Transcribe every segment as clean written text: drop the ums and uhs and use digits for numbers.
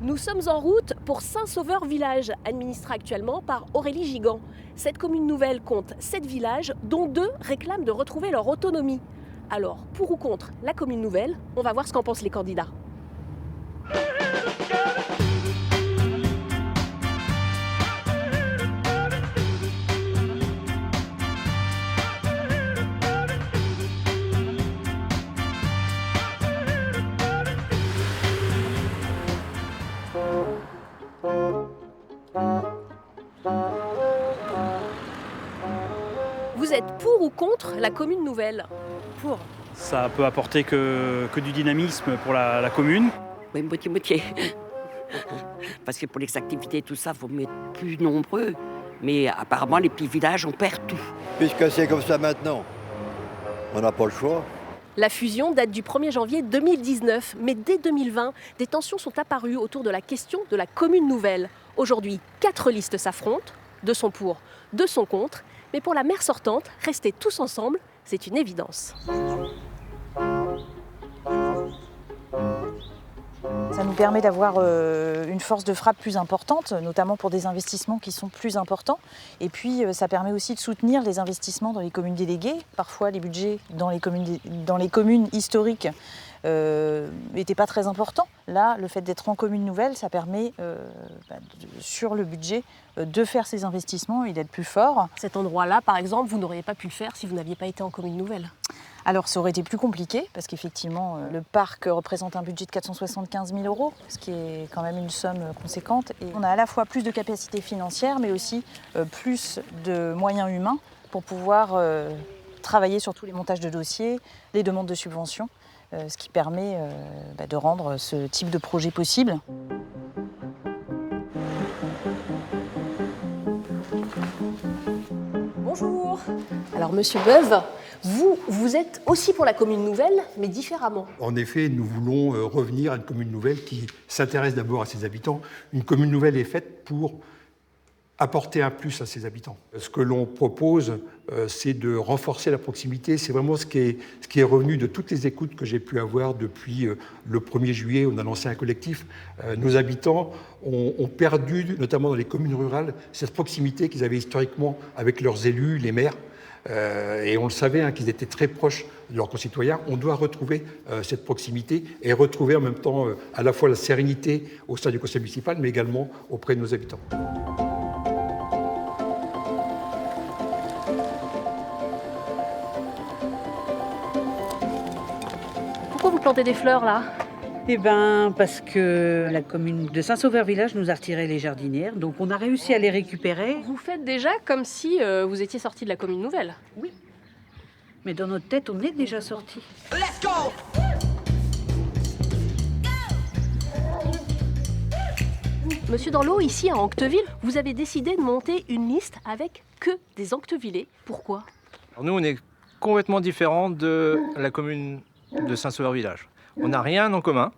Nous sommes en route pour Saint-Sauveur-Village, administré actuellement par Aurélie Gigant. Cette commune nouvelle compte 7 villages, dont 2 réclament de retrouver leur autonomie. Alors, pour ou contre la commune nouvelle, on va voir ce qu'en pensent les candidats. Vous êtes pour ou contre la commune nouvelle? Pour. Ça peut apporter que du dynamisme pour la commune. Oui, moitié-moitié. Parce que pour les activités, tout ça, il faut mettre plus nombreux. Mais apparemment, les petits villages, on perd tout. Puisque c'est comme ça maintenant, on n'a pas le choix. La fusion date du 1er janvier 2019, mais dès 2020, des tensions sont apparues autour de la question de la commune nouvelle. Aujourd'hui, 4 listes s'affrontent, 2 sont pour, 2 sont contre. Mais pour la maire sortante, rester tous ensemble, c'est une évidence. Ça nous permet d'avoir une force de frappe plus importante, notamment pour des investissements qui sont plus importants. Et puis, ça permet aussi de soutenir les investissements dans les communes déléguées. Parfois, les budgets dans les communes historiques n'étaient pas très importants. Là, le fait d'être en commune nouvelle, ça permet, sur le budget, de faire ces investissements et d'être plus fort. Cet endroit-là, par exemple, vous n'auriez pas pu le faire si vous n'aviez pas été en commune nouvelle. Alors ça aurait été plus compliqué parce qu'effectivement le parc représente un budget de 475 000 €, ce qui est quand même une somme conséquente. Et on a à la fois plus de capacités financières mais aussi plus de moyens humains pour pouvoir travailler sur tous les montages de dossiers, les demandes de subventions, ce qui permet de rendre ce type de projet possible. Bonjour. Alors Monsieur Beuve, vous êtes aussi pour la commune nouvelle, mais différemment. En effet, nous voulons revenir à une commune nouvelle qui s'intéresse d'abord à ses habitants. Une commune nouvelle est faite pour apporter un plus à ses habitants. Ce que l'on propose, c'est de renforcer la proximité. C'est vraiment ce qui est revenu de toutes les écoutes que j'ai pu avoir depuis le 1er juillet. On a lancé un collectif. Nos habitants ont perdu, notamment dans les communes rurales, cette proximité qu'ils avaient historiquement avec leurs élus, les maires. Et on le savait, qu'ils étaient très proches de leurs concitoyens. On doit retrouver cette proximité et retrouver en même temps à la fois la sérénité au sein du conseil municipal, mais également auprès de nos habitants. Pourquoi vous plantez des fleurs là? Eh bien, parce que la commune de Saint-Sauveur-Village nous a retiré les jardinières, donc on a réussi à les récupérer. Vous faites déjà comme si vous étiez sorti de la commune nouvelle. Oui. Mais dans notre tête, on est déjà sortis. Let's go! Monsieur Danlot, ici à Ancteville, vous avez décidé de monter une liste avec que des Anctevillais. Pourquoi? Alors nous, on est complètement différents de la commune de Saint-Sauveur-Village. On n'a rien en commun.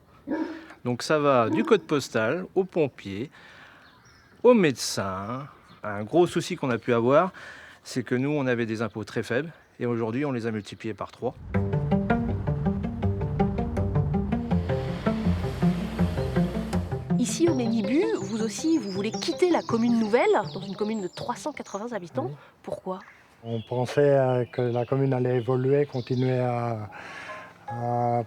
Donc ça va du code postal aux pompiers, aux médecins. Un gros souci qu'on a pu avoir, c'est que nous, on avait des impôts très faibles. Et aujourd'hui, on les a multipliés par 3. Ici au Ménibu, vous aussi, vous voulez quitter la commune nouvelle, dans une commune de 380 habitants. Pourquoi? On pensait que la commune allait évoluer, continuer à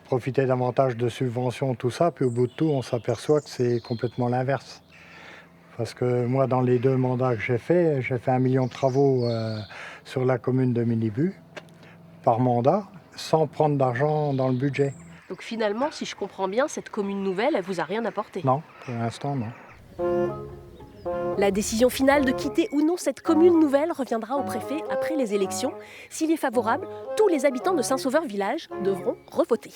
profiter davantage de subventions, tout ça. Puis au bout de tout, on s'aperçoit que c'est complètement l'inverse. Parce que moi, dans les 2 mandats que j'ai fait 1 million de travaux sur la commune de Ménibu par mandat, sans prendre d'argent dans le budget. Donc finalement, si je comprends bien, cette commune nouvelle, elle vous a rien apporté? Non, pour l'instant, non. La décision finale de quitter ou non cette commune nouvelle reviendra au préfet après les élections. S'il est favorable, tous les habitants de Saint-Sauveur-Village devront revoter.